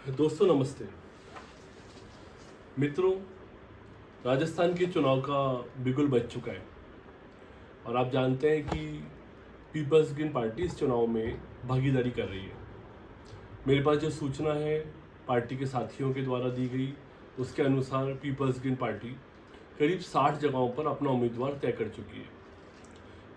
दोस्तों नमस्ते। मित्रों, राजस्थान के चुनाव का बिगुल बज चुका है और आप जानते हैं कि पीपल्स ग्रीन पार्टी इस चुनाव में भागीदारी कर रही है। मेरे पास जो सूचना है पार्टी के साथियों के द्वारा दी गई, उसके अनुसार पीपल्स ग्रीन पार्टी करीब 60 जगहों पर अपना उम्मीदवार तय कर चुकी है।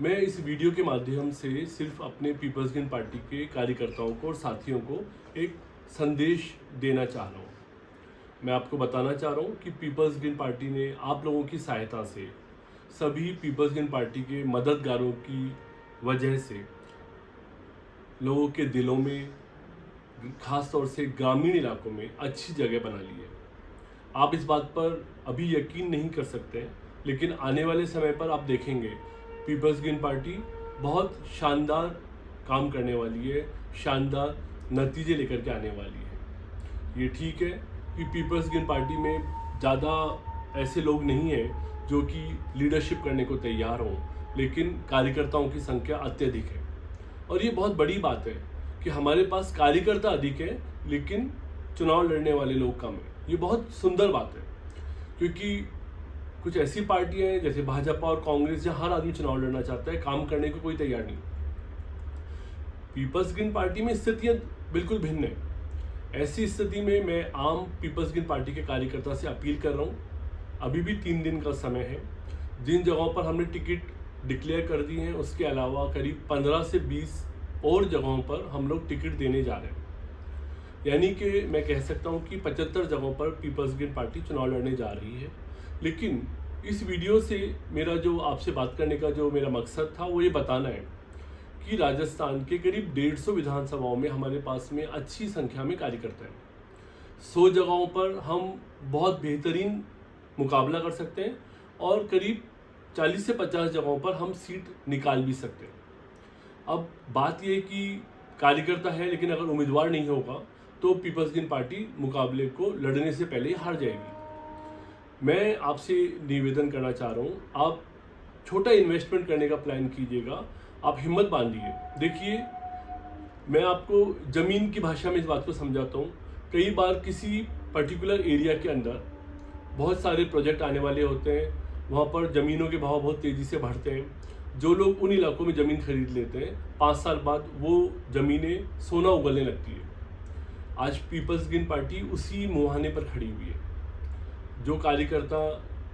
मैं इस वीडियो के माध्यम से सिर्फ अपने पीपल्स ग्रीन पार्टी के कार्यकर्ताओं को और साथियों को एक संदेश देना चाह रहा हूँ। मैं आपको बताना चाह रहा हूँ कि पीपल्स ग्रीन पार्टी ने आप लोगों की सहायता से, सभी पीपल्स ग्रीन पार्टी के मददगारों की वजह से लोगों के दिलों में, खास तौर से ग्रामीण इलाकों में अच्छी जगह बना ली है। आप इस बात पर अभी यकीन नहीं कर सकते, लेकिन आने वाले समय पर आप देखेंगे पीपल्स ग्रीन पार्टी बहुत शानदार काम करने वाली है, शानदार नतीजे लेकर के आने वाली है। ये ठीक है कि पीपल्स ग्रीन पार्टी में ज़्यादा ऐसे लोग नहीं हैं जो कि लीडरशिप करने को तैयार हों, लेकिन कार्यकर्ताओं की संख्या अत्यधिक है। और ये बहुत बड़ी बात है कि हमारे पास कार्यकर्ता अधिक है लेकिन चुनाव लड़ने वाले लोग कम हैं। ये बहुत सुंदर बात है, क्योंकि कुछ ऐसी पार्टियां हैं जैसे भाजपा और कांग्रेस जहां हर आदमी चुनाव लड़ना चाहता है, काम करने को कोई तैयार नहीं। पीपल्स ग्रीन पार्टी में स्थितियां बिल्कुल भिन्न है। ऐसी स्थिति में मैं आम पीपल्स ग्रीन पार्टी के कार्यकर्ता से अपील कर रहा हूँ, अभी भी 3 दिन का समय है। जिन जगहों पर हमने टिकट डिक्लेयर कर दी हैं, उसके अलावा करीब 15 से 20 और जगहों पर हम लोग टिकट देने जा रहे हैं। यानी कि मैं कह सकता हूँ कि 75 जगहों पर पीपल्स ग्रीन पार्टी चुनाव लड़ने जा रही है। लेकिन इस वीडियो से मेरा जो आपसे बात करने का जो मेरा मकसद था वो ये बताना है कि राजस्थान के करीब 150 विधानसभाओं में हमारे पास में अच्छी संख्या में कार्यकर्ता हैं। 100 जगहों पर हम बहुत बेहतरीन मुकाबला कर सकते हैं और करीब 40 से 50 जगहों पर हम सीट निकाल भी सकते हैं। अब बात यह कि कार्यकर्ता है लेकिन अगर उम्मीदवार नहीं होगा तो पीपल्स ग्रीन पार्टी मुकाबले को लड़ने से पहले ही हार जाएगी। मैं आपसे निवेदन करना चाह रहा हूँ, आप छोटा इन्वेस्टमेंट करने का प्लान कीजिएगा, आप हिम्मत बांधिए। देखिए, मैं आपको ज़मीन की भाषा में इस बात को समझाता हूँ। कई बार किसी पर्टिकुलर एरिया के अंदर बहुत सारे प्रोजेक्ट आने वाले होते हैं, वहाँ पर ज़मीनों के भाव बहुत तेज़ी से बढ़ते हैं। जो लोग उन इलाकों में ज़मीन खरीद लेते हैं, 5 साल बाद वो ज़मीनें सोना उगलने लगती है। आज पीपल्स ग्रीन पार्टी उसी मुहाने पर खड़ी हुई है। जो कार्यकर्ता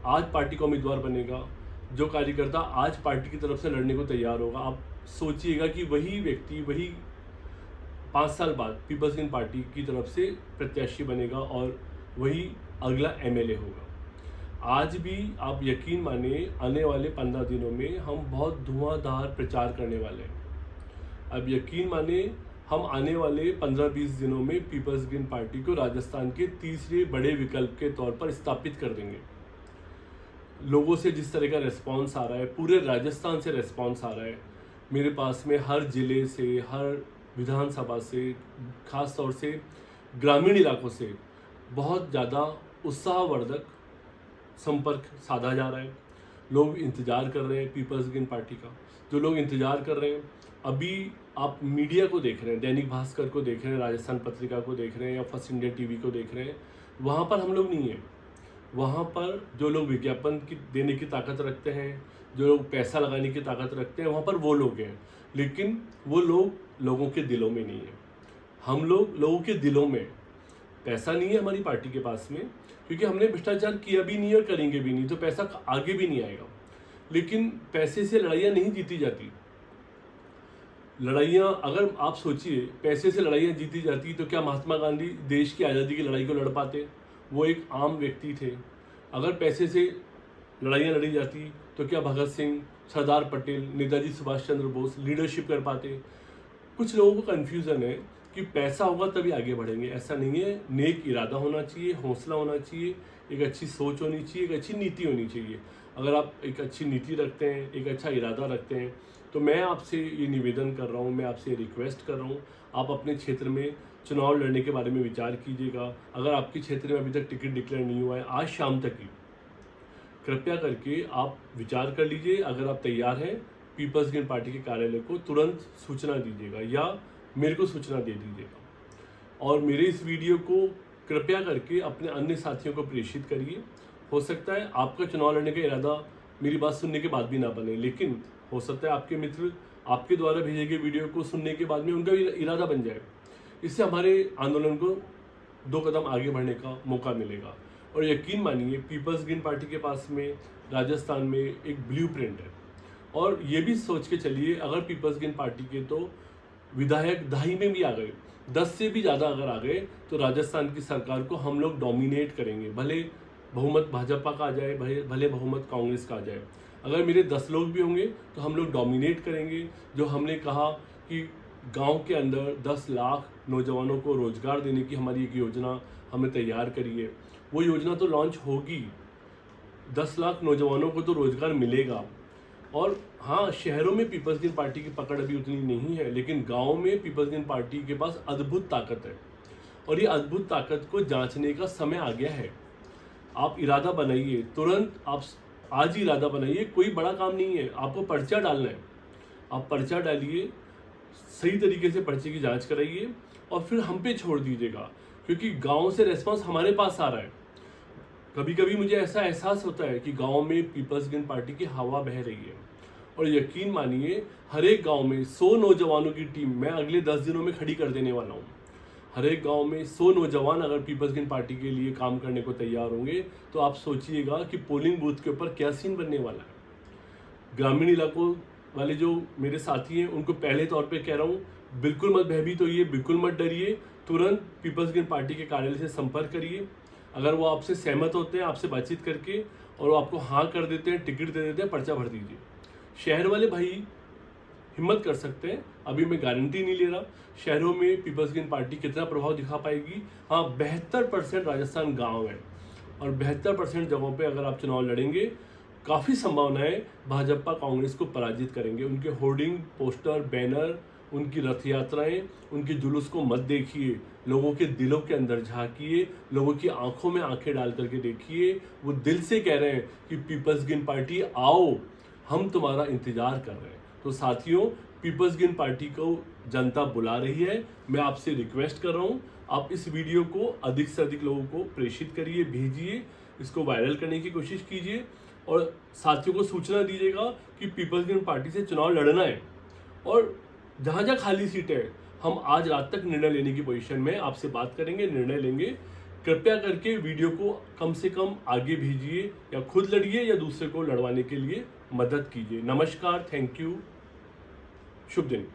आज पार्टी का उम्मीदवार बनेगा, जो कार्यकर्ता आज पार्टी की तरफ से लड़ने को तैयार होगा, आप सोचिएगा कि वही व्यक्ति वही 5 साल बाद पीपल्स ग्रीन पार्टी की तरफ से प्रत्याशी बनेगा और वही अगला एमएलए होगा। आज भी आप यकीन मानिए, आने वाले 15 दिनों में हम बहुत धुआंधार प्रचार करने वाले हैं। अब यकीन मानिए, हम आने वाले 15-20 दिनों में पीपल्स ग्रीन पार्टी को राजस्थान के तीसरे बड़े विकल्प के तौर पर स्थापित कर देंगे। लोगों से जिस तरह का रिस्पांस आ रहा है, पूरे राजस्थान से रिस्पांस आ रहा है, मेरे पास में हर ज़िले से, हर विधानसभा से, खास तौर से ग्रामीण इलाकों से बहुत ज़्यादा उत्साहवर्धक संपर्क साधा जा रहा है। लोग इंतज़ार कर रहे हैं पीपल्स ग्रीन पार्टी का। जो लोग इंतज़ार कर रहे हैं, अभी आप मीडिया को देख रहे हैं, दैनिक भास्कर को देख रहे हैं, राजस्थान पत्रिका को देख रहे हैं या फर्स्ट इंडिया टीवी को देख रहे हैं, वहाँ पर हम लोग नहीं हैं। वहाँ पर जो लोग विज्ञापन की देने की ताकत रखते हैं, जो लोग पैसा लगाने की ताकत रखते हैं, वहाँ पर वो लोग हैं। लेकिन वो लोग लोगों के दिलों में नहीं है। हम लोग लोगों के दिलों में। पैसा नहीं है हमारी पार्टी के पास में, क्योंकि हमने भ्रष्टाचार किया भी नहीं और करेंगे भी नहीं, तो पैसा आगे भी नहीं आएगा। लेकिन पैसे से लड़ाइयाँ नहीं जीती जाती। लड़ाइयाँ, अगर आप सोचिए, पैसे से लड़ाइयाँ जीती जाती तो क्या महात्मा गांधी देश की आज़ादी की लड़ाई को लड़ पाते? वो एक आम व्यक्ति थे। अगर पैसे से लड़ाइयाँ लड़ी जाती तो क्या भगत सिंह, सरदार पटेल, नेताजी सुभाष चंद्र बोस लीडरशिप कर पाते? कुछ लोगों को कन्फ्यूज़न है कि पैसा होगा तभी आगे बढ़ेंगे। ऐसा नहीं है। नेक इरादा होना चाहिए, हौसला होना चाहिए, एक अच्छी सोच होनी चाहिए, एक अच्छी नीति होनी चाहिए। अगर आप एक अच्छी नीति रखते हैं, एक अच्छा इरादा रखते हैं, तो मैं आपसे ये निवेदन कर रहा हूँ, मैं आपसे रिक्वेस्ट कर रहा हूँ, आप अपने क्षेत्र में चुनाव लड़ने के बारे में विचार कीजिएगा। अगर आपके क्षेत्र में अभी तक टिकट डिक्लेयर नहीं हुआ है, आज शाम तक ही कृपया करके आप विचार कर लीजिए। अगर आप तैयार हैं, पीपल्स ग्रीन पार्टी के कार्यालय को तुरंत सूचना दीजिएगा या मेरे को सूचना दे दीजिएगा। और मेरे इस वीडियो को कृपया करके अपने अन्य साथियों को प्रेषित करिए। हो सकता है आपका चुनाव लड़ने का इरादा मेरी बात सुनने के बाद भी ना बने, लेकिन हो सकता है आपके मित्र आपके द्वारा भेजे गए वीडियो को सुनने के बाद में उनका भी इरादा बन जाए। इससे हमारे आंदोलन को 2 कदम आगे बढ़ने का मौका मिलेगा। और यकीन मानिए, पीपल्स ग्रीन पार्टी के पास में राजस्थान में एक ब्लूप्रिंट है। और ये भी सोच के चलिए, अगर पीपल्स ग्रीन पार्टी के तो विधायक 2.5 में भी आ गए, 10 से भी ज़्यादा अगर आ गए, तो राजस्थान की सरकार को हम लोग डोमिनेट करेंगे। भले बहुमत भाजपा का आ जाए, भले बहुमत कांग्रेस का आ जाए। अगर मेरे 10 लोग भी होंगे तो हम लोग डोमिनेट करेंगे। जो हमने कहा कि गांव के अंदर 10 लाख नौजवानों को रोजगार देने की हमारी एक योजना हमने तैयार करी है, वो योजना तो लॉन्च होगी। 10 लाख नौजवानों को तो रोजगार मिलेगा। और हाँ, शहरों में पीपल्स ग्रीन पार्टी की पकड़ अभी उतनी नहीं है, लेकिन गांव में पीपल्स ग्रीन पार्टी के पास अद्भुत ताकत है। और ये अद्भुत ताकत को जांचने का समय आ गया है। आप इरादा बनाइए, तुरंत आप आज ही इरादा बनाइए। कोई बड़ा काम नहीं है, आपको पर्चा डालना है। आप पर्चा डालिए, सही तरीके से पर्चे की जांच कराइए और फिर हम पे छोड़ दीजिएगा, क्योंकि गांव से रेस्पॉन्स हमारे पास आ रहा है। कभी कभी मुझे ऐसा एहसास होता है कि गांव में पीपल्स ग्रीन पार्टी की हवा बह रही है। और यकीन मानिए, हर एक गांव में 100 नौजवानों की टीम मैं अगले 10 दिनों में खड़ी कर देने वाला हूं। हर एक गांव में 100 नौजवान अगर पीपल्स ग्रीन पार्टी के लिए काम करने को तैयार होंगे, तो आप सोचिएगा कि पोलिंग बूथ के ऊपर क्या सीन बनने वाला है। ग्रामीण इलाकों वाले जो मेरे साथी हैं, उनको पहले तौर पे कह रहा हूँ, बिल्कुल मत भयभीत होइए, बिल्कुल मत डरिए। तुरंत पीपल्स ग्रीन पार्टी के कार्यालय से संपर्क करिए। अगर वो आपसे सहमत होते हैं, आपसे बातचीत करके, और वो आपको हाँ कर देते हैं, टिकट दे देते हैं, पर्चा भर दीजिए। शहर वाले भाई हिम्मत कर सकते हैं, अभी मैं गारंटी नहीं ले रहा शहरों में पीपल्स ग्रीन पार्टी कितना प्रभाव दिखा पाएगी। हाँ, 72% राजस्थान गांव है, और 72% जगहों पे अगर आप चुनाव लड़ेंगे, काफ़ी संभावनाएं भाजपा कांग्रेस को पराजित करेंगे। उनके होर्डिंग, पोस्टर, बैनर, उनकी रथ यात्राएं, उनके जुलूस को मत देखिए, लोगों के दिलों के अंदर झांकिए, लोगों की आंखों में आंखें डाल करके देखिए। वो दिल से कह रहे हैं कि पीपल्स ग्रीन पार्टी आओ, हम तुम्हारा इंतजार कर रहे हैं। तो साथियों, पीपल्स ग्रीन पार्टी को जनता बुला रही है। मैं आपसे रिक्वेस्ट कर रहा हूँ, आप इस वीडियो को अधिक से अधिक लोगों को प्रेषित करिए, भेजिए, इसको वायरल करने की कोशिश कीजिए, और साथियों को सूचना दीजिएगा कि पीपल्स ग्रीन पार्टी से चुनाव लड़ना है। और जहाँ जहाँ खाली सीट है, हम आज रात तक निर्णय लेने की पोजीशन में आपसे बात करेंगे, निर्णय लेंगे। कृपया करके वीडियो को कम से कम आगे भेजिए, या खुद लड़िए या दूसरे को लड़वाने के लिए मदद कीजिए। नमस्कार, थैंक यू, शुभ दिन।